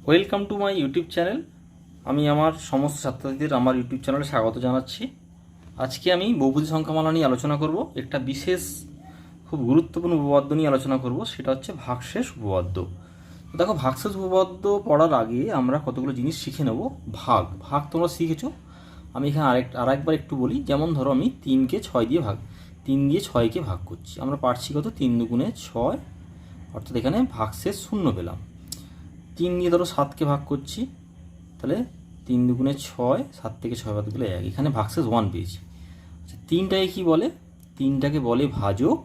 Welcome to my YouTube channel. আমি আমার সমস্ত ছাত্রছাত্রীদের আমার ইউটিউব চ্যানেলে স্বাগত জানাচ্ছি। আজকে আমি বহুপদী সংখ্যামালা নিয়ে আলোচনা করব। একটা বিশেষ খুব গুরুত্বপূর্ণ উপপাদ্য নিয়ে আলোচনা করব, সেটা হচ্ছে ভাগশেষ উপপাদ্য। তো দেখো, ভাগশেষ উপপাদ্য পড়ার আগে আমরা কতগুলো জিনিস শিখে নেব। ভাগ ভাগ তোমরা শিখেছো, আমি এখানে আরেকবার একটু বলি। যেমন ধরো, আমি 3কে 6 দিয়ে 3 দিয়ে 6কে ভাগ করছি। আমরা পারছি কত? 3 দুগুণে 6, অর্থাৎ এখানে ভাগশেষ 0 পেলাম। 3 দিয়ে ধরো 7কে ভাগ করছি, তাহলে 3 দুগুণে 6, 7 থেকে 6 বাদ গেলে 1, এখানে ভাগশেষ 1 পেয়েছি। আচ্ছা, 3টাকে কী বলে? 3টাকে বলে ভাজক,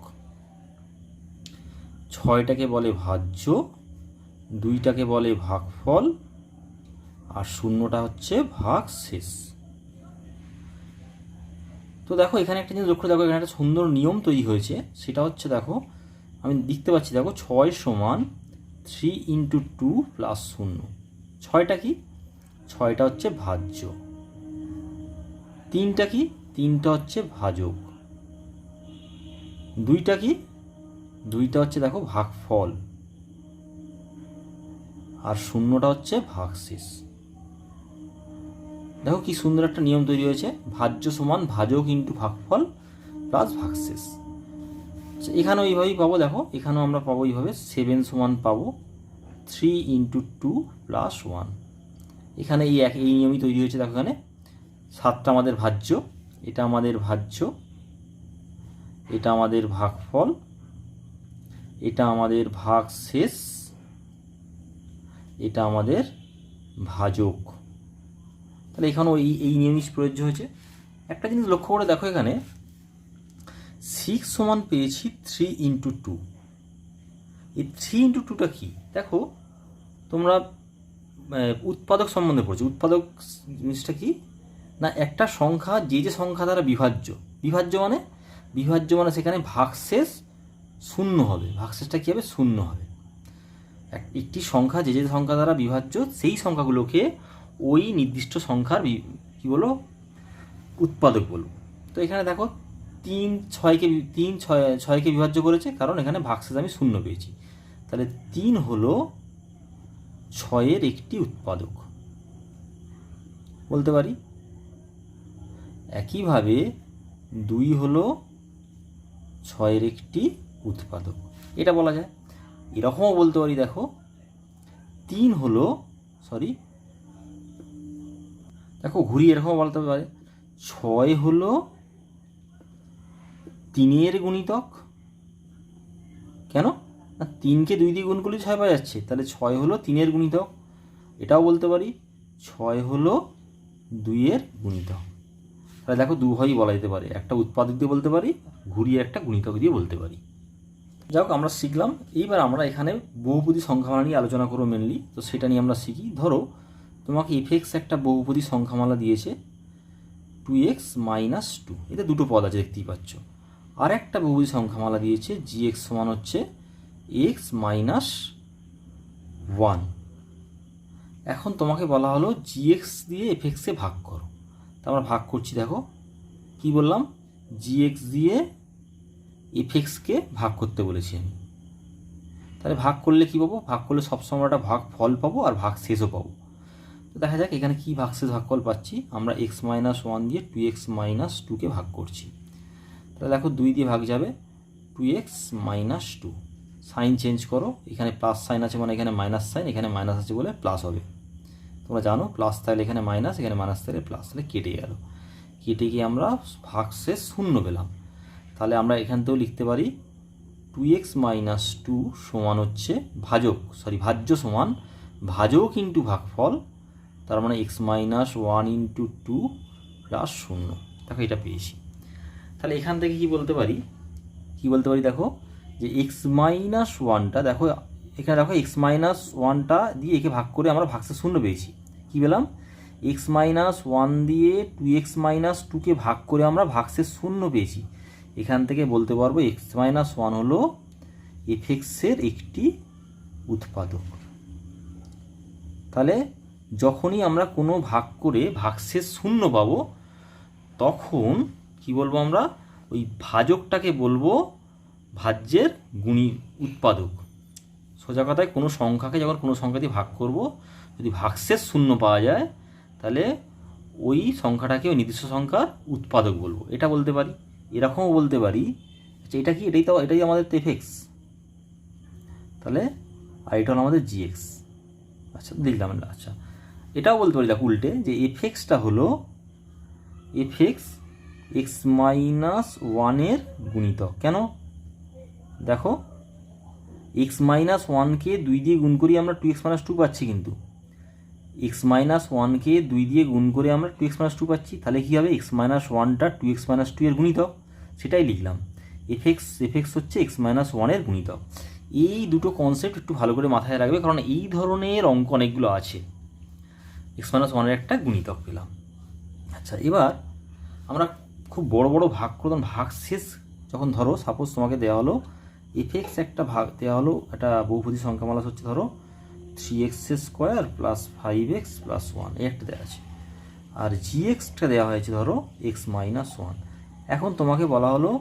6টাকে বলে ভাজ্য, 2টাকে বলে ভাগফল, আর 0টা হচ্ছে ভাগশেষ। তো দেখো, এখানে একটা জিনিস লক্ষ্য, দেখো এখানে একটা সুন্দর নিয়ম তৈরি হয়েছে। সেটা হচ্ছে, দেখো আমি লিখতে পাচ্ছি, দেখো 6 সমান 3 × 2 + 0। 6টা কি? 6টা হচ্ছে ভাজ্য। 3টা কি? 3টা হচ্ছে ভাজক। 2টা কি? 2টা হচ্ছে দেখো ভাগফল, আর 0টা হচ্ছে ভাগশেষ। দেখো কি সুন্দর একটা নিয়ম তৈরি হয়েছে, ভাজ্য সমান ভাজক ইন্টু ভাগফল প্লাস ভাগশেষ। এখানেও এইভাবেই পাবো। দেখো এখানেও আমরা পাবো এইভাবে, 7 সমান পাবো 3 × 2 + 1। এখানে এই নিয়মই তৈরি হয়েছে। দেখো এখানে 7টা আমাদের ভাজ্য, এটা আমাদের ভাজ্য, এটা আমাদের ভাগফল, এটা আমাদের ভাগশেষ, এটা আমাদের ভাজক। তাহলে এখানেও এই নিয়মই প্রযোজ্য হয়েছে। একটা জিনিস লক্ষ্য করে দেখো, এখানে 6 সমান পেয়েছি 3 × 2। এই 3 × 2টা কি? দেখো তোমরা উৎপাদক সম্বন্ধে পড়ছো। উৎপাদক জিনিসটা কি না, একটা সংখ্যা যে সংখ্যা দ্বারা বিভাজ্য মানে সেখানে ভাগশেষ 0 হবে। ভাগশেষটা কী হবে? 0 হবে। একটি সংখ্যা যে সংখ্যা দ্বারা বিভাজ্য, সেই সংখ্যাগুলোকে ওই নির্দিষ্ট সংখ্যার কী বলো? উৎপাদক বলো। তো এখানে দেখো 3 6কে বিভাজ্য করেছে, কারণ এখানে ভাগশেষ আমি 0 পেয়েছি। তাহলে 3 হলো 6-এর একটি উৎপাদক বলতে পারি। একইভাবে 2 হলো 6-এর একটি উৎপাদক, এটা বলা যায়। এরকমও বলতে পারি, দেখো 3 হলো দেখো ঘুরিয়ে এরকমও বলতে পারে, 6 হলো 3-এর গুণিতক। কেন না, 3কে 2 দিয়ে গুণ করলে 6 পাওয়া যাচ্ছে, তাহলে 6 হলো 3-এর গুণিতক। এটাও বলতে পারি 6 হলো 2-এর গুণিতক। তাহলে দেখো দুভাবেই বলা যেতে পারে, একটা উৎপাদক দিয়ে বলতে পারি, ঘুরিয়ে একটা গুণিতক দিয়ে বলতে পারি। যাই হোক, আমরা শিখলাম। এইবার আমরা এখানে বহুপদী সংখ্যামালা নিয়ে আলোচনা করবো মেনলি। তো সেটা নিয়ে আমরা শিখি। ধরো তোমাকে f(x) একটা বহুপদী সংখ্যামালা দিয়েছে 2x - 2, এতে দুটো পদ আছে দেখতেই পাচ্ছ। আর একটা বহুপদী সংখ্যামালা দিয়েছে gx সমান হচ্ছে x - 1। এখন তোমাকে বলা হলো gx দিয়ে f(x)-এ ভাগ করো। তো আমরা ভাগ করছি। দেখো কি বললাম, gx দিয়ে f(x)-কে ভাগ করতে বলেছি আমি। তাহলে ভাগ করলে কি পাবো? ভাগ করলে সবসময় একটা ভাগ ফল পাবো আর ভাগ শেষও পাবো। তো দেখা যাক এখানে কি ভাগশেষ ভাগফল পাচ্ছি। আমরা x - 1 দিয়ে 2x - 2কে ভাগ করছি। তাহলে দেখো 2 দিয়ে ভাগ যাবে, 2x - 2। সাইন চেঞ্জ করো, এখানে প্লাস সাইন আছে মানে এখানে মাইনাস সাইন, এখানে মাইনাস আছে বলে প্লাস হবে। তোমরা জানো প্লাস থাকলে এখানে মাইনাস, এখানে মাইনাস থাকলে প্লাস, তাহলে কেটে গেল। কেটে গিয়ে আমরা ভাগশেষ 0 পেলাম। তাহলে আমরা এখান থেকেও লিখতে পারি 2x - 2 সমান হচ্ছে ভাজ্য সমান ভাজক ইন্টু ভাগফল, তার মানে x - 1 × 2 + 0। দেখো এটা পেয়েছি। তাহলে এখান থেকে কি বলতে পারি দেখো যে x - 1টা, দেখো এখানে দেখো x - 1টা দিয়ে একে ভাগ করে আমরা ভাগশেষ 0 পেয়েছি। কি পেলাম? x - 1 দিয়ে 2x - 2কে ভাগ করে আমরা ভাগশেষ 0 পেয়েছি। এখান থেকে বলতে পারবো x - 1 হলো f(x)-এর একটি উৎপাদক। তাহলে যখনই আমরা কোনো ভাগ করে ভাগশেষ 0 পাবো, তখন কি বলবো? আমরা ওই ভাজকটাকে বলবো ভাজ্যের উৎপাদক। সোজা কথায় কোনো সংখ্যাকে যখন কোনো সংখ্যা দিয়ে ভাগ করব, যদি ভাগশেষ শূন্য পাওয়া যায় তাহলে ওই সংখ্যাটাকে ওই নির্দিষ্ট সংখ্যার উৎপাদক বলবো, এটা বলতে পারি। এরকমও বলতে পারি আচ্ছা এটা কি, এটাই আমাদের এফএক্স, তাহলে আর এটা হলো আমাদের জিএক্স। আচ্ছা দেখলাম। আচ্ছা এটাও বলতে পারি দেখো উল্টে, যে এফএক্সটা হলো এফএক্স এক্স মাইনাস ওয়ানের গুণিতক। কেন দেখো, এক্স মাইনাস ওয়ানকে 2 দিয়ে গুণ করি আমরা 2x মাইনাস 2 পাচ্ছি, কিন্তু এক্স মাইনাস ওয়ানকে 2 দিয়ে গুণ করে আমরা 2x মাইনাস 2 পাচ্ছি, তাহলে কী হবে, এক্স মাইনাস ওয়ানটা 2x মাইনাস 2 এর গুণিতক, সেটাই লিখলাম। এফএক্স হচ্ছে এক্স মাইনাস ওয়ানের গুণিতক। এই দুটো কনসেপ্ট একটু ভালো করে মাথায় রাখবে, কারণ এই ধরনের অঙ্ক অনেকগুলো আছে। এক্স মাইনাস ওয়ানের একটা গুণিতক পেলাম। আচ্ছা এবার আমরা খুব বড় বড় ভাগ করতাম, ভাগ শেষ যখন ধরো সাপোজ তোমাকে দেওয়া হলো এফএক্স একটা ভাগ দেওয়া হলো, একটা বহুপদী সংখ্যামালা হচ্ছে ধরো 3x square plus 5x plus 1 এই একটা দেওয়া আছে, আর জিএক্সটা দেওয়া হয়েছে ধরো এক্স মাইনাস 1। এখন তোমাকে বলা হলো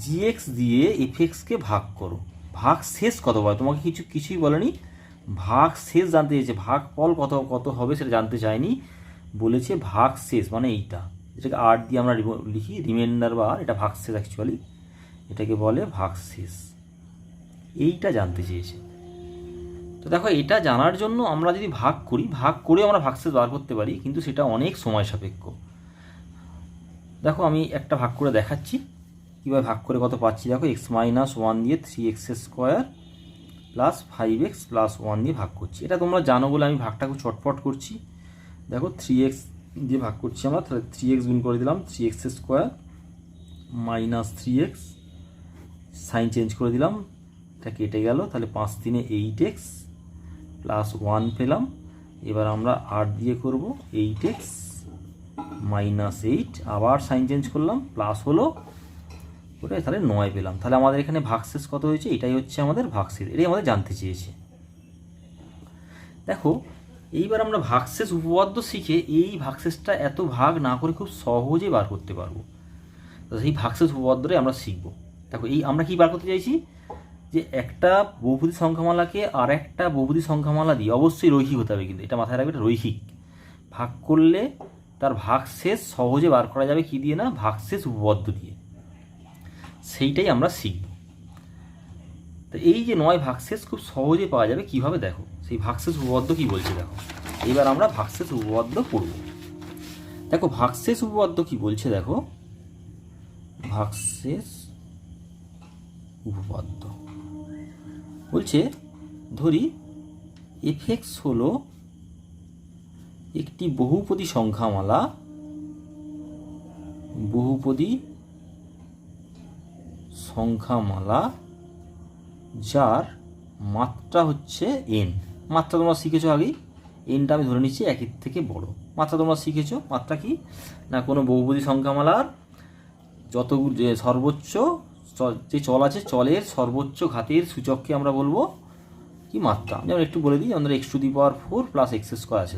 জিএক্স দিয়ে এফএক্সকে ভাগ করো, ভাগ শেষ কত পাবে, তোমাকে কিছুই বলেনি, ভাগ শেষ জানতে চেয়েছে, ভাগ ফল কত হবে সেটা জানতে চায়নি, বলেছে ভাগ শেষ মানে এইটা, এটাকে আর দিয়ে আমরা লিখি রিমাইন্ডার বা আর, এটা ভাগ শেষ অ্যাকচুয়ালি, এটাকে বলে ভাগ শেষ, এইটা জানতে চেয়েছে। তো দেখো এটা জানার জন্য আমরা যদি ভাগ করি, ভাগ করে আমরা ভাগশেষ বার করতে পারি, কিন্তু সেটা অনেক সময় সাপেক্ষ। দেখো আমি একটা ভাগ করে দেখাচ্ছি কীভাবে ভাগ করে কত পাচ্ছি। দেখো এক্স মাইনাস 1 দিয়ে 3x square plus 5x plus 1 দিয়ে ভাগ করছি, এটা তোমরা জানো বলে আমি ভাগটা খুব চটপট করছি। দেখো 3x দিয়ে ভাগ করছি আমরা, তাহলে 3x গুণ করে দিলাম, 3x square minus 3x, sign change করে দিলাম, এটা কেটে গেল, তাহলে 5 3 8x প্লাস 1 পেলাম। এবার আমরা 8 দিয়ে করব 8x মাইনাস 8, আবার সাইন চেঞ্জ করলাম, প্লাস হলো ওটাই, তাহলে 9 পেলাম। তাহলে আমাদের এখানে ভাগশেষ কত হয়েছে, এটাই হচ্ছে আমাদের ভাগশেষ, এটাই আমাদের জানতে চেয়েছে। দেখো এইবার আমরা ভাগশেষ উপপাদ্য শিখে এই ভাগশেষটা এত ভাগ না করে খুব সহজে বার করতে পারবো, তো সেই ভাগশেষ উপপাদ্যটাই আমরা শিখব। দেখো এই আমরা কি বার করতে চাইছি, যে একটা বহুপদী সংখ্যামালাকে আর একটা বহুপদী সংখ্যামালা দিয়ে, অবশ্যই রৈখিক হতে হবে কিন্তু এটা মাথায় রাখবে, এটা রৈখিক, ভাগ করলে তার ভাগশেষ সহজে বার করা যাবে কি দিয়ে না, ভাগশেষ উপপাদ্য দিয়ে, সেইটাই আমরা শিখব। তো এই যে 9 ভাগশেষ খুব সহজে পাওয়া যাবে কিভাবে, দেখো সেই ভাগশেষ উপপাদ্য কি বলছে দেখো। এবার আমরা ভাগশেষ উপপাদ্য পড়ব। দেখো ভাগশেষ উপপাদ্য কি বলছে দেখো, ভাগশেষ উপপাদ্য বলছে ধরি এফএক্স হলো একটি বহুপদী সংখ্যামালা, যার মাত্রা হচ্ছে n। মাত্রা তোমরা শিখেছো আগেই, nটা আমি ধরে নিচ্ছি 1 থেকে বড়। মাত্রা তোমরা শিখেছো, মাত্রা কি না, কোনো বহুপদী সংখ্যামালার যত যে সর্বোচ্চ যে চল আছে, চলের সর্বোচ্চ ঘাতের সূচককে আমরা বলবো কি মাত্রা। যেমন একটু বলে দিই, আমাদের x⁴ প্লাস x স্কোয়ার আছে,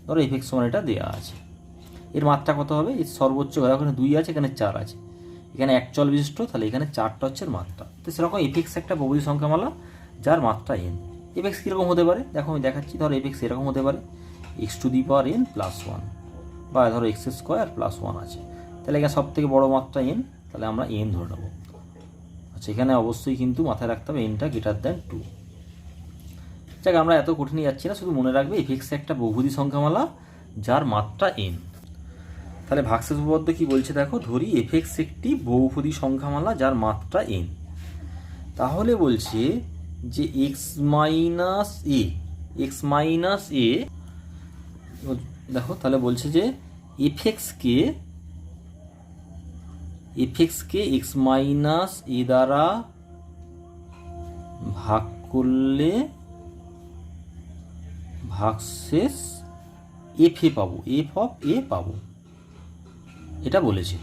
ধরো এফএক্স সমান এটা দেওয়া আছে, এর মাত্রা কত হবে, এর সর্বোচ্চ ঘাত, এখানে 2 আছে, এখানে 4 আছে, এখানে এক চল বিশিষ্ট, তাহলে এখানে 4টা হচ্ছে মাত্রা। তো সেরকম এফএক্স একটা বহুপদী সংখ্যামালা যার মাত্রা n। এফএক্স কীরকম হতে পারে দেখো আমি দেখাচ্ছি, ধরো এফএক্স এরকম হতে পারে x⁴n প্লাস 1, বা ধরো x স্কোয়ার প্লাস 1 আছে, তাহলে এখানে সব থেকে বড় মাত্রা n, তাহলে আমরা n ধরে নেব। আচ্ছা এখানে অবশ্যই কিন্তু মাথায় রাখতে হবে nটা গ্রেটার দ্যান 2। যাক আমরা এত কঠিনে যাচ্ছি না, শুধু মনে রাখবে এফএক্স একটা বহুপদী সংখ্যামালা যার মাত্রা n। তাহলে ভাগশেষ উপপাদ্য কি বলছে দেখো, ধরি এফএক্স একটি বহুপদী সংখ্যামালা যার মাত্রা n, তাহলে বলছে যে এক্স মাইনাস এ দেখো, তাহলে বলছে যে এফএক্সকে এক্স মাইনাস এ দ্বারা ভাগ করলে ভাগশেষ এফ অফ এ পাবো, এটা বলেছে।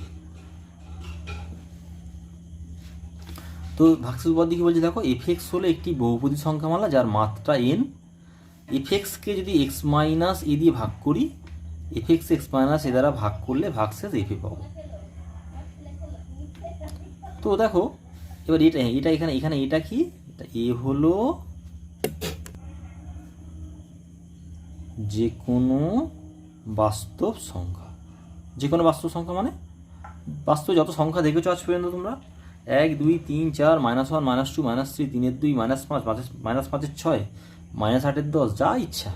তো ভাগশেষ উপপাদ্য কি বলছে দেখো, এফএক্স হলো একটি বহুপদী সংখ্যামালা যার মাত্রা n, এফএক্সকে যদি এক্স মাইনাস এ দিয়ে ভাগ করি, এফএক্স এক্স মাইনাস এ দ্বারা ভাগ করলে ভাগশেষ এফ পাবো। তো দেখো এবার এটা এখানে এটা কি, এটা এ হলো যে কোনো বাস্তব সংখ্যা, যে কোনো বাস্তব সংখ্যা মানে বাস্তবে যত সংখ্যা দেখেছো আজ পর্যন্ত তোমরা, 1 2 3 4 -1 -2 -3 3 2 -5 -5 6 -8 10 যা ইচ্ছা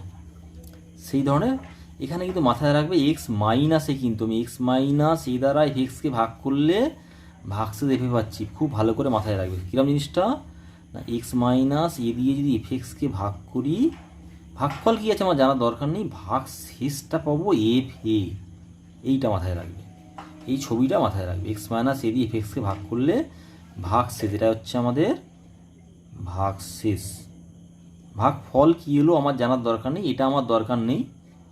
সেই ধরনের। এখানে কিন্তু মাথায় রাখবে এক্স মাইনাসে, কিন্তু আমি এক্স মাইনাস এ দ্বারা এক্সকে ভাগ করলে ভাগশেষ এফে পাচ্ছি। খুব ভালো করে মাথায় রাখবে কীরকম জিনিসটা না, এক্স মাইনাস এ দিয়ে যদি এফ এক্সকে ভাগ করি, ভাগফল কী আছে আমার জানার দরকার নেই, ভাগ শেষটা পাবো এফ এ, এইটা মাথায় রাখবে, এই ছবিটা মাথায় রাখবে। এক্স মাইনাস এ দিয়ে এফ এক্সকে ভাগ করলে ভাগ শেষ, এটা হচ্ছে আমাদের ভাগ শেষ। ভাগ ফল কী এলো আমার জানার দরকার নেই, এটা আমার দরকার নেই,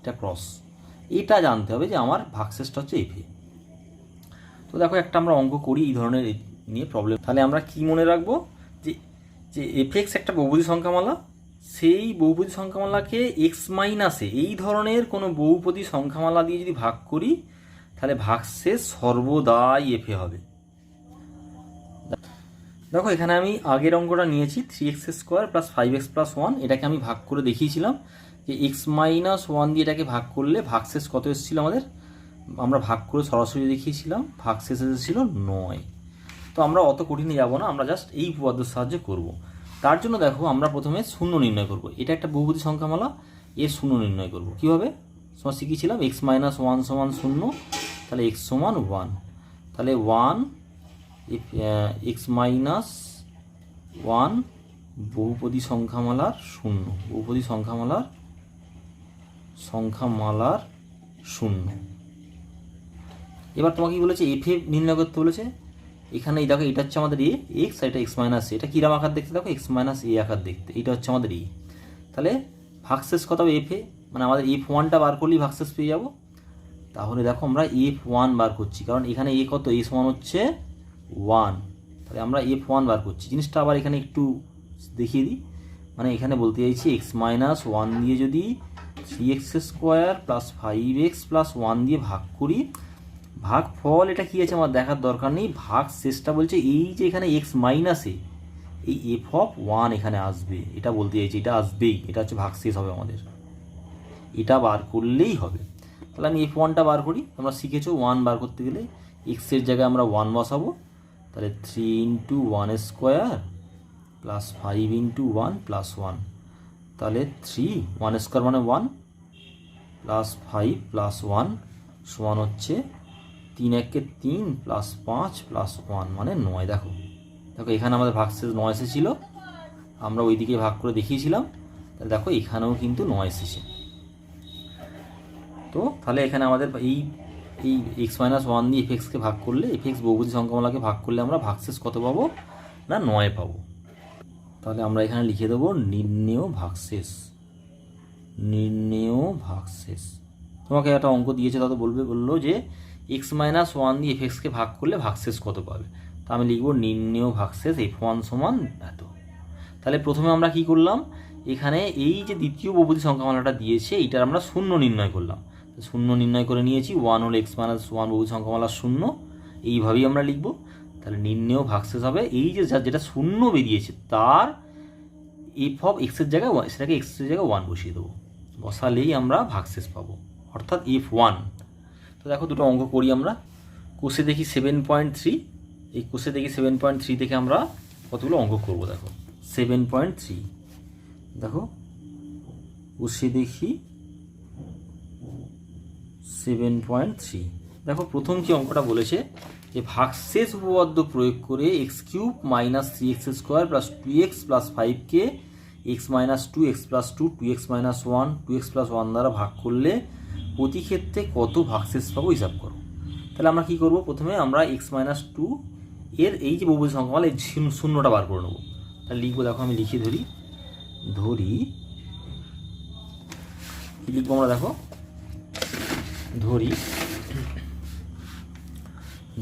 এটা ক্রস, এটা জানতে হবে যে আমার ভাগশেষটা হচ্ছে এফ এ। তো দেখো একটা আমরা অঙ্ক করি এই ধরনের নিয়ে প্রবলেম। তাহলে আমরা কি মনে রাখবো যে যে এফ এক্স একটা বহুপদী সংখ্যামালা, সেই বহুপদী সংখ্যামালাকে এক্স মাইনাসে এই ধরনের কোনো বহুপদী সংখ্যামালা দিয়ে যদি ভাগ করি তাহলে ভাগশেষ সর্বদাই এফে হবে। দেখো এখানে আমি আগের অঙ্কটা নিয়েছি 3x² + 5x + 1, এটাকে আমি ভাগ করে দেখিয়েছিলাম যে এক্স মাইনাস 1 দিয়ে এটাকে ভাগ করলে ভাগশেষ কত এসেছিলো আমাদের, আমরা ভাগ করে সরাসরি দেখিয়েছিলাম, ভাগশেষ এসেছিলো 9। তো আমরা অত কঠিনে যাব না, আমরা জাস্ট এই উপপাদ্যের সাহায্যে করব। তার জন্য দেখো আমরা প্রথমে শূন্য নির্ণয় করব, এটা একটা বহুপদী সংখ্যামালা, এর শূন্য নির্ণয় করব কীভাবে আমরা শিখেছিলাম, x - 1 = 0, তাহলে x = 1, তাহলে 1 x - 1 বহুপদী সংখ্যামালার শূন্য, বহুপদী সংখ্যামালার শূন্য। এবার তোমাকে কি বলেছে, এফ এ নির্ণয় করতে বলেছে। এখানে এই দেখো এটা হচ্ছে আমাদের এ এক্স, এটা এক্স মাইনাস এ, এটা কিরাম আকার দেখতে দেখো এক্স মাইনাস এ আকার দেখতে, এটা হচ্ছে আমাদের এ। তাহলে ভাগশেষ কত হবে এফ এ, মানে আমাদের F1টা বার করলেই ভাগশেষ পেয়ে যাব। তাহলে দেখো আমরা F1 বার করছি, কারণ এখানে এ কত, এ সমান হচ্ছে 1, তাহলে আমরা F1 বার করছি। জিনিসটা আবার এখানে একটু দেখিয়ে দিই, মানে এখানে বলতে চাইছি x - 1 দিয়ে যদি 3x² + 5x + 1 দিয়ে ভাগ করি, ভাগ ফল এটা কী আছে আমার দেখার দরকার নেই, ভাগ শেষটা বলছে এই যে এখানে এক্স মাইনাসে এই f(1) এখানে আসবে, এটা বলতে চাইছি, এটা আসবেই, এটা হচ্ছে ভাগ শেষ হবে আমাদের, এটা বার করলেই হবে। তাহলে আমি f1টা বার করি, তোমরা শিখেছো 1 বার করতে গেলে এক্সের জায়গায় আমরা 1 বসাবো, তাহলে 3 × 1² + 5 × 1 + 1, তাহলে 3 1² মানে 1 + 5 + 1 সমান হচ্ছে 3 × 1 = 3 + 5 + 1 মানে 9। দেখো দেখো এখানে আমাদের ভাগশেষ 9 এসেছিল, আমরা ওই দিকে ভাগ করে দেখিয়েছিলাম, তাহলে দেখো এখানেও কিন্তু 9 এসেছে। তো তাহলে এখানে আমাদের এই x - 1 দিয়ে এফ এক্সকে ভাগ করলে, এফ এক্স বহুপদী সংখ্যামালাকে ভাগ করলে আমরা ভাগশেষ কত পাবো না 9 পাবো। তাহলে আমরা এখানে লিখে দেবো নির্ণেয় ভাগশেষ, নির্ণেয় ভাগশেষ। তোমাকে একটা অঙ্ক দিয়েছে, তাতে বললো যে x - 1 দিয়ে এফ এক্সকে ভাগ করলে ভাগশেষ কত পাবে, তা আমি লিখব নির্ণেয় ভাগশেষ f1 সমান এত। তাহলে প্রথমে আমরা কি করলাম, এখানে এই যে দ্বিতীয় বহুপদী সংখ্যামালাটা দিয়েছে এইটার আমরা শূন্য নির্ণয় করলাম, শূন্য নির্ণয় করে নিয়েছি, 1 হলো x - 1 বহুপদী সংখ্যামালার শূন্য, এইভাবেই আমরা লিখব। তাহলে নির্ণেয় ভাগশেষ হবে এই যে যেটা শূন্য বেরিয়েছে তার f(x) এর জায়গায় সেটাকে x এর জায়গায় 1 বসিয়ে দেবো, বসালেই আমরা ভাগশেষ পাবো, অর্থাৎ f1। তো দেখো দুটো অঙ্ক করি আমরা, কোষে দেখি 7.3, এই কোষে দেখি 7.3 থেকে আমরা কতগুলো অঙ্ক করব। দেখো 7.3, দেখো কোষে দেখি 7.3, দেখো প্রথম কি অঙ্কটা বলেছে যে ভাগশেষ উপপাদ্য প্রয়োগ করে x³ - 3x² + 2x + 5কে x - 2 x + 2 2x - 1 2x + 1 দ্বারা ভাগ করলে প্রতি ক্ষেত্রে কত ভাগশেষ পাবো হিসাব করো। তাহলে আমরা কি করব, প্রথমে আমরা x - 2 এর এই যে বহুপদী সংখ্যামালা এই শূন্যটা বার করে নেবো। তাহলে লিখবো, দেখো আমি লিখে ধরি কি লিখবো আমরা, দেখো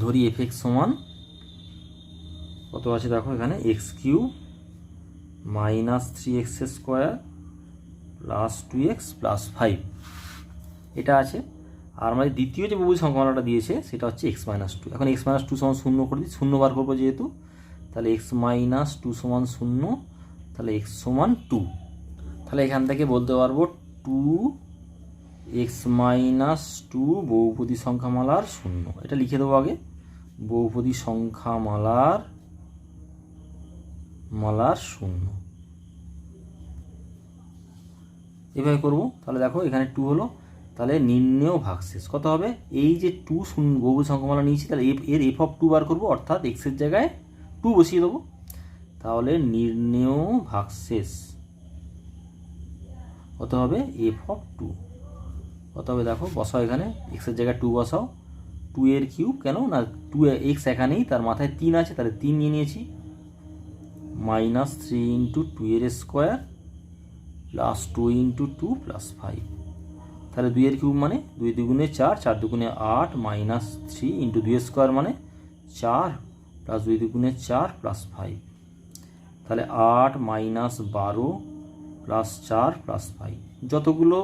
ধরি f(x) সমান কত আছে, দেখো এখানে x³ - 3x² + 2x + 5 এটা আছে। আর আমাদের দ্বিতীয় যে বহুপদী সংখ্যামালাটা দিয়েছে সেটা হচ্ছে x - 2। এখন x - 2 সমান 0 করে দিই, 0 বার করবো যেহেতু, তাহলে x - 2 সমান 0, তাহলে x সমান 2। তাহলে এখান থেকে বলতে পারবো 2 এক্স মাইনাস টু বহুপদী সংখ্যামালার শূন্য। এটা লিখে দেবো আগে, বহুপদী সংখ্যামালার শূন্য। এভাবে করবো। তাহলে দেখো এখানে টু হলো, তাহলে নির্ণেয় ভাগশেষ কত হবে? এই যে টু শূন্য বহুপদী সংখ্যামালা নিয়েছি, তাহলে এর এফ অফ টু বার করবো, অর্থাৎ এক্সের জায়গায় টু বসিয়ে দেবো। তাহলে নির্ণেয় ভাগশেষ কত হবে? এফ অফ টু কত হবে দেখো, বসাও এখানে, এক্সের জায়গায় টু বসাও। টু এর কিউব, কেন না টু এক্স এখানেই, তার মাথায় তিন আছে, তাহলে তিন নিয়ে নিয়েছি, মাইনাস থ্রি ইন্টু টু এর square plus two into two plus five. তাহলে দুইয়ের কিউব মানে দুই দুগুণে চার, চার দুগুণে আট, মাইনাস থ্রি ইন্টু দুই স্কোয়ার মানে চার, প্লাস দুই দুগুণে চার প্লাস ফাইভ। তাহলে আট মাইনাস বারো প্লাস চার প্লাস ফাইভ। যতগুলো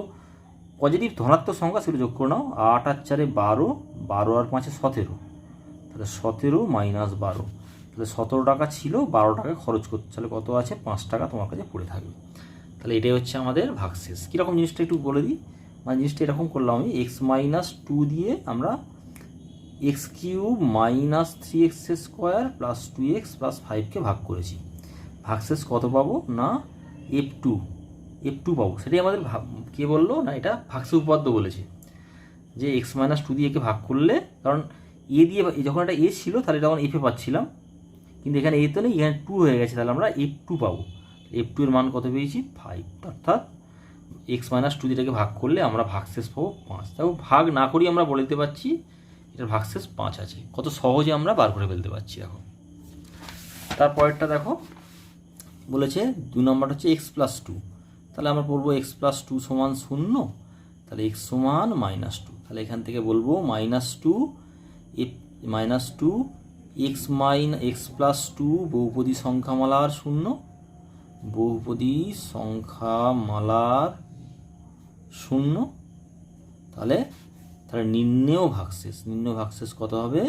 পজিটিভ ধনাত্মক সংখ্যা সেগুলো যোগ করে নাও। আট আর চারে বারো, বারো আর পাঁচে সতেরো, তাহলে সতেরো মাইনাস বারো, তাহলে 17 টাকা ছিল, 12 টাকা খরচ করতে, তাহলে কত আছে? 5 টাকা তোমার কাছে পড়ে থাকবে। তাহলে এটাই হচ্ছে আমাদের ভাগশেষ। কীরকম জিনিসটা একটু বলে দিই, মানে জিনিসটা এরকম করলাম আমি, এক্স মাইনাস টু দিয়ে আমরা X cube minus three X square plus two x plus ফাইভকে ভাগ করেছি। ভাগশেষ কত পাবো? না এফ টু পাবো। সেটাই আমাদের কে বললো না, এটা ভাগশেষ উপপাদ্য বলেছে যে এক্স মাইনাস টু দিয়ে একে ভাগ করলে, কারণ এ দিয়ে যখন একটা এ ছিল তাহলে তখন এফে পাচ্ছিলাম, কিন্তু এখানে এ তো নেই, এখানে টু হয়ে গেছে, তাহলে আমরা এফ টু পাবো। এফ টু এর মান কত পেয়েছি? 5। অর্থাৎ এক্স মাইনাস টু যেটাকে ভাগ করলে আমরা ভাগশেষ পাবো 5। তাও ভাগ না করি আমরা বলে দিতে পারছি এটার ভাগশেষ 5 আছে। কত সহজে আমরা বার করে ফেলতে পারছি। দেখো তারপরেরটা দেখো, বলেছে 2 নম্বরটা হচ্ছে এক্স প্লাস টু। তাহলে আমরা বলবো এক্স প্লাস টু সমান শূন্য, তাহলে এক্স সমান মাইনাস টু। তাহলে এখান থেকে বলবো minus two x plus two বহুপদী সংখ্যামালার শূন্য, বহুপদী সংখ্যামালার শূন্য। তাহলে নির্ণেয় ভাগশেষ কত হবে?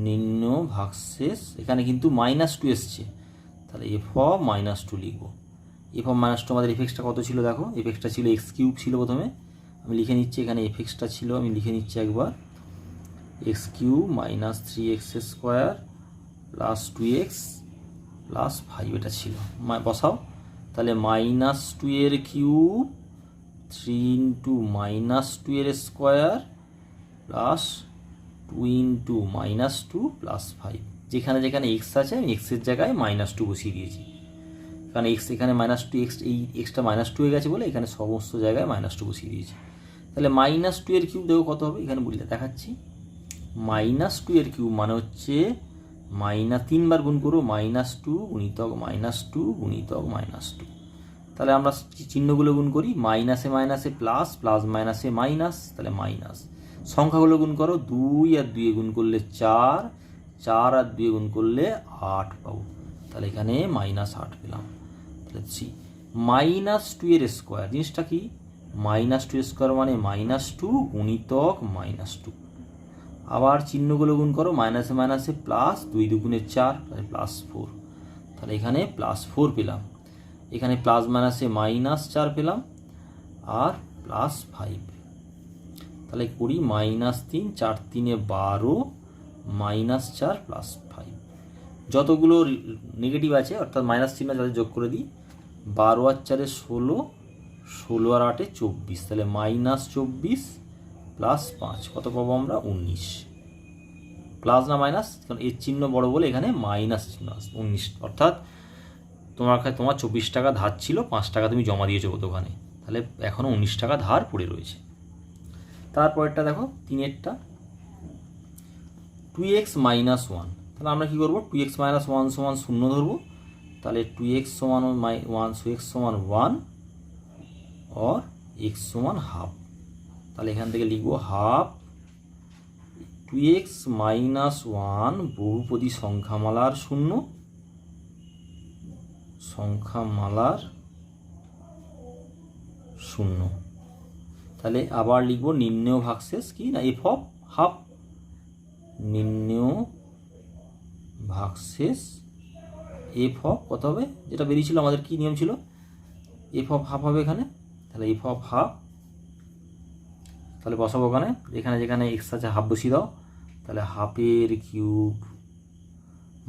নির্ণেয় ভাগশেষ, এখানে কিন্তু মাইনাস টু এসছে, তাহলে এফ অফ মাইনাস টু লিখবো। এফ অফ মাইনাস টু আমাদের এফএক্সটা কত ছিল দেখো, এফএক্সটা ছিল এক্স কিউব ছিল প্রথমে, আমি লিখে নিচ্ছি, এখানে এফএক্সটা ছিল, আমি লিখে নিচ্ছি একবার, X cube minus three X square plus two x plus five, এটা ছিল, বসাও। তাহলে মাইনাস টু এর cube three into minus two এর square plus two into minus two plus five. যেখানে যেখানে এক্স আছে আমি এক্সের জায়গায় মাইনাস টু বসিয়ে দিয়েছি, কারণ এক্স এখানে মাইনাস টু, এক্স এই এক্সটা মাইনাস টু হয়ে গেছে বলে এখানে সমস্ত জায়গায় মাইনাস টু বসিয়ে দিয়েছি। তাহলে মাইনাস টু এর কিউব দেখো কত হবে, এখানে বলে দেখাচ্ছি, মাইনাস টু এর কিউব মানে হচ্ছে তিনবার গুণ করবো, মাইনাস টু গুণিতক মাইনাস টু গুণিতক মাইনাস টু। তাহলে আমরা চিহ্নগুলো গুণ করি, মাইনাসে মাইনাসে প্লাস, প্লাস মাইনাসে মাইনাস, তাহলে মাইনাস। সংখ্যাগুলো গুণ করো, 2 আর 2 গুণ করলে 4, 4 আর 2 গুণ করলে 8 পাবো, তাহলে এখানে মাইনাস 8 পেলাম। তাহলে মাইনাস টু এর স্কোয়ার, জিনিসটা কি? মাইনাস টু স্কোয়ার মানে মাইনাস টু গুণিতক মাইনাস টু। আবার চিহ্নগুলো গুণ করো, মাইনাসে মাইনাসে প্লাস, 2 দুগুণে 4, তাহলে প্লাস 4, তাহলে এখানে প্লাস 4 পেলাম। এখানে প্লাস মাইনাসে মাইনাস 4 পেলাম আর প্লাস 5, তাহলে করি মাইনাস 3, 4 3 12, মাইনাস 4 প্লাস 5। যতগুলো নেগেটিভ আছে অর্থাৎ মাইনাস চিহ্ন যাদের যোগ করে দিই, 12 আর 4 16, 16 আর 8 24, তাহলে মাইনাস 24 প্লাস 5 কত পাবো আমরা? 19। প্লাস না মাইনাস, কারণ এর চিহ্ন বড় বলে এখানে মাইনাস চিহ্ন আসবে, 19। অর্থাৎ তোমার 24 টাকা ধার ছিল, 5 টাকা তুমি জমা দিয়েছো দোকানে, তাহলে এখনও 19 টাকা ধার পড়ে রয়েছে। তারপরেরটা দেখো 3এরটা, 2x মাইনাস 1। তাহলে আমরা কী করবো? 2x মাইনাস 1 সমান 0 ধরবো, তাহলে 2x সমান 1, so x সমান 1 और x সমান হাফ। তাহলে এখান থেকে লিখবো হাফ 2x মাইনাস 1 বহুপদী সংখ্যামালার শূন্য, সংখ্যামালার শূন্য। তাহলে আবার লিখবো নির্ণেয় ভাগশেষ কি না, এফ অফ হাফ, নির্ণেয় ভাগশেষ এফ অফ কত হবে, যেটা বেরিয়েছিল আমাদের কি নিয়ম ছিল, এফ অফ হাফ হবে এখানে। তাহলে এফ অফ হাফ তাহলে বসাবো ওখানে, এখানে যেখানে এক্স আছে হাফ বসিয়ে দাও, তাহলে হাফের কিউব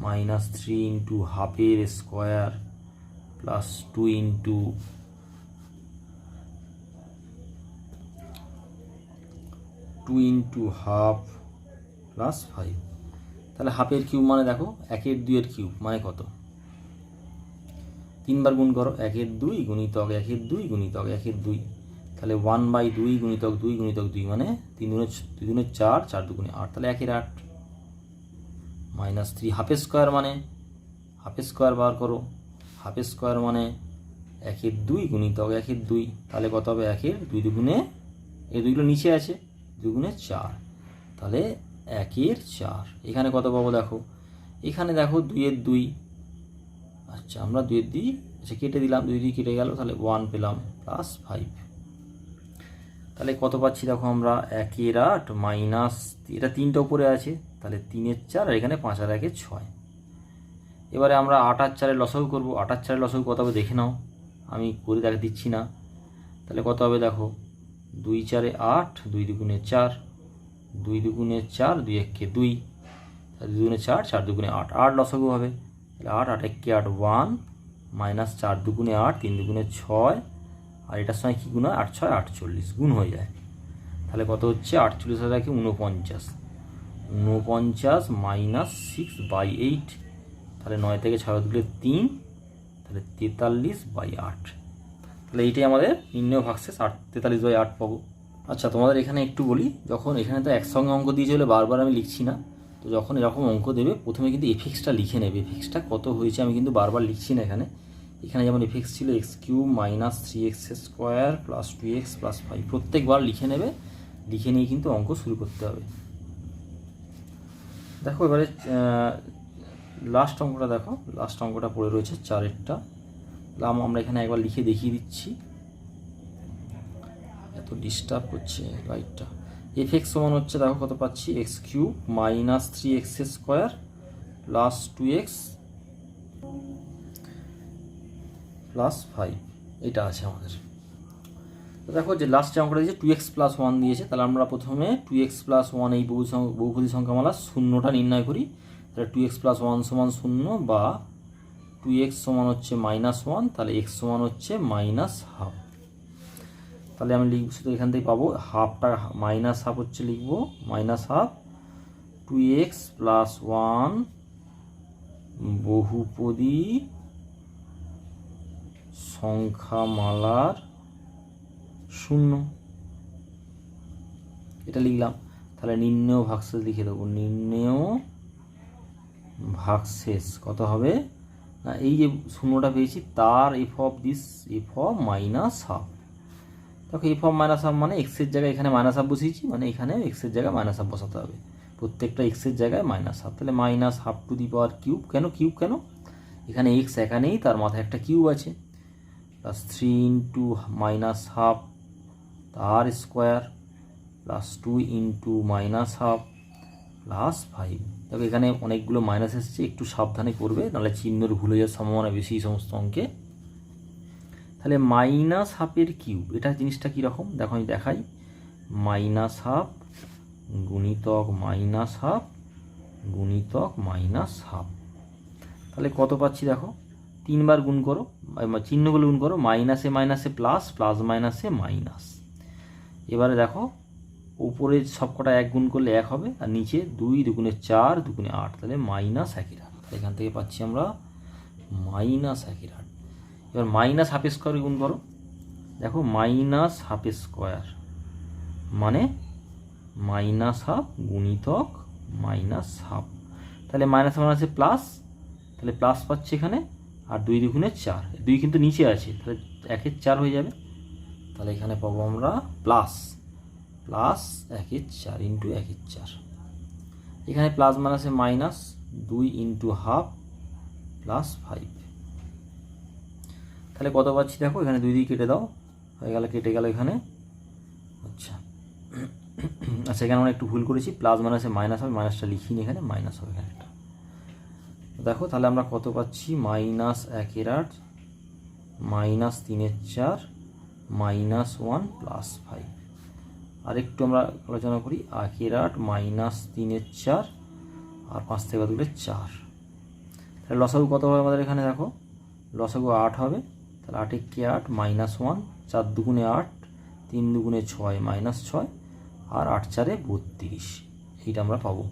মাইনাস 3 ইন্টু হাফের square plus 2 into 2 into half plus 5। তাহলে হাফের কিউব মানে দেখো 1 2 কিউব মানে কত, 3 বার গুণ করো, 1 2 গুণিতক 1 2 গুণিতক 1 2, তাহলে 1/2 গুণিতক 2 গুণিতক 2 মানে 3 দুগুণে 4, 4 দুগুণে 8, তাহলে 1 8 মাইনাস 3 হাফের স্কোয়ার মানে হাফের স্কোয়ার বার করো, হাফের স্কোয়ার মানে 1 2 গুণিতক 1 2, তাহলে কত হবে 1 2 দুগুণে, এই দুইগুলো নিচে আছে, দুগুণে 4, তাহলে 1 4। এখানে কত পাবো দেখো, এখানে দেখো 2 2, আচ্ছা আমরা 2 2 আচ্ছা কেটে দিলাম, 2 2 কেটে গেল, তাহলে 1 পেলাম প্লাস 5। তাহলে কত পাচ্ছি দেখো আমরা 1 8 মাইনাস, এটা 3টা উপরে আছে, তাহলে 3 4, আর এখানে 5 আর 1 6। এবারে আমরা 8 আর 4 লসাগু করবো, 8 আর 4 লসাগু কত হবে দেখে নাও, আমি করে দেখে দিচ্ছি না। তাহলে কত হবে দেখো, 2 4 8, 2 দুগুণে 4, 2 দুগুণে 4, 2 1 2, তাহলে 2 দুগুণে 4, 4 দুগুণে 8, 8 লসাগু হবে, তাহলে 8 8 1 8 1 মাইনাস 4 দুগুণে 8, 3 দুগুণে 6, আর এটার সঙ্গে কী গুণ হয় 8 6 48 গুণ হয়ে যায়। তাহলে কত হচ্ছে 48 হাজার 49, 49 মাইনাস 6/8, তাহলে 9 থেকে 6 দিলে 3, তাহলে 43/8। তাহলে এইটাই আমাদের নির্ণয় ভাগশেষ 43/8 পাবো। আচ্ছা তোমাদের এখানে একটু বলি, যখন এখানে তো একসঙ্গে অঙ্ক দিয়েছে বলে বারবার আমি লিখছি না, তো যখন এরকম অঙ্ক দেবে প্রথমে কিন্তু এফএক্সটা লিখে নেবে, এফএক্সটা কত হয়েছে আমি কিন্তু বারবার লিখছি না। এখানে যেমন এফএক্স ছিল x³ minus 3x² plus 2x plus 5, প্রত্যেকবার লিখে নেবে, লিখে নিয়ে কিন্তু অঙ্ক শুরু করতে হবে। দেখো এবারে লাস্ট অঙ্কটা দেখো, লাস্ট অঙ্কটা পড়ে রয়েছে 4এরটা, আমরা এখানে একবার লিখে দেখিয়ে দিচ্ছি, এত ডিস্টার্ব করছে লাইটটা। এফএক্স সমান হচ্ছে দেখো কত পাচ্ছি, x³ minus 3x² plus 2x plus 5, এটা আছে আমাদের। তো দেখো যে লাস্ট যে অঙ্কটা দিয়েছে 2x প্লাস 1 দিয়েছে, তাহলে আমরা প্রথমে 2x প্লাস 1 এই বহুপদী সংখ্যামালা শূন্যটা নির্ণয় করি। তাহলে 2x প্লাস 1 সমান 0 বা 2x সমান হচ্ছে -1, তাহলে x সমান হচ্ছে -12। তাহলে আমি লিখব শুধু এখান থেকে পাবো হাফটা, -12 হচ্ছে লিখবো -12 2x প্লাস 1 বহুপদী সংখ্যামালার 0, এটা লিখলাম। তাহলে নির্ণেয় ভাগশেষ লিখে দেবো, নির্ণেয় ভাগশেষ কত হবে না, এই যে শূন্যটা পেয়েছি তার এফ অফ -12। দেখো এফ অফ -12 মানে এক্সের জায়গায় এখানে -12 বসিয়েছি, মানে এখানে এক্সের জায়গায় -12 বসাতে হবে, প্রত্যেকটা এক্সের জায়গায় -12। তাহলে -12 কেন কিউব কেন, এখানে এক্স একা নেই, তার মাথায় একটা কিউব আছে, প্লাস 3 ইন্টু -12 তার স্কোয়ার প্লাস 2 ইন্টু -12 প্লাস 5। দেখো এখানে অনেকগুলো মাইনাস এসেছে, একটু সাবধানে করবে, নাহলে চিহ্নের ভুলে যাওয়ার সম্ভাবনা বেশি এই সমস্ত অঙ্কে। তাহলে -12 কিউব, এটা জিনিসটা কীরকম দেখো আমি দেখাই, -12 গুণিতক -12 গুণিতক -12, তাহলে কত পাচ্ছি দেখো, 3 বার গুণ করো, চিহ্নগুলো গুণ করো, মাইনাসে মাইনাসে প্লাস, প্লাস মাইনাসে মাইনাস। এবারে দেখো উপরে সবকটা 1 গুণ করলে 1 হবে, আর নিচে 2 দুগুণে 4 দুগুণে 8, তাহলে -1/8। এখান থেকে পাচ্ছি আমরা -1/8। এবার -12 গুণ করো, দেখো -12 মানে -12 গুণিতক -12, তাহলে মাইনাস মাইনাসে প্লাস, তাহলে প্লাস পাচ্ছি এখানে, আর 2 দুগুণে 4, 2 কিন্তু নিচে আছে, তাহলে 1 4 হয়ে যাবে, তাহলে এখানে পাবো আমরা প্লাস 1 4 ইন্টু 1 4, এখানে প্লাস মাইনাসে মাইনাস 2 ইন্টু হাফ প্লাস 5। তাহলে কত পাচ্ছি দেখো, এখানে 2 দিয়ে কেটে দাও, হয়ে গেল, কেটে গেল এখানে। আচ্ছা আচ্ছা এখানে আমরা একটু ভুল করেছি, প্লাস মাইনাসে মাইনাস হবে, মাইনাসটা লিখিনি, এখানে মাইনাস হবে এখানে একটা। দেখো তাহলে আমরা কত পাচ্ছি, -1 8 -3 4 -1 প্লাস 5। আরেকটু আমরা আলোচনা করি। 1/8 মাইনাস 3/4 আর 5 থেকে বাদ দিলে 4। তাহলে লসাগু কত হবে আমাদের এখানে দেখো, লসাগু 8 হবে। তাহলে 8 × 8 -1, 4 দুগুণে 8, 3 দুগুণে 6 -6 আর 8 4 32, এইটা আমরা পাবো।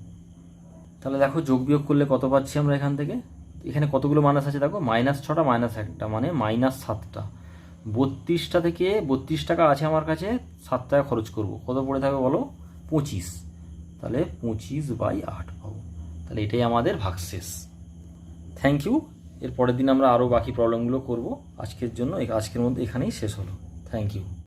তাহলে দেখো যোগ বিয়োগ করলে কত পাচ্ছি আমরা এখান থেকে। এখানে কতগুলো মাইনাস আছে দেখো, -6টা -1টা মানে -7টা। 32টা থেকে 32 টাকা আছে আমার কাছে, 7 টাকা খরচ করব, কত পড়ে থাকবে বলো, 25। তাহলে 25/8 পাবো। তাহলে এটাই আমাদের ভাগশেষ। Thank you. এর পরের দিন আমরা আরও বাকি প্রবলেমগুলো করব। আজকের জন্য আজকের মধ্যে এখানেই শেষ হলো। Thank you.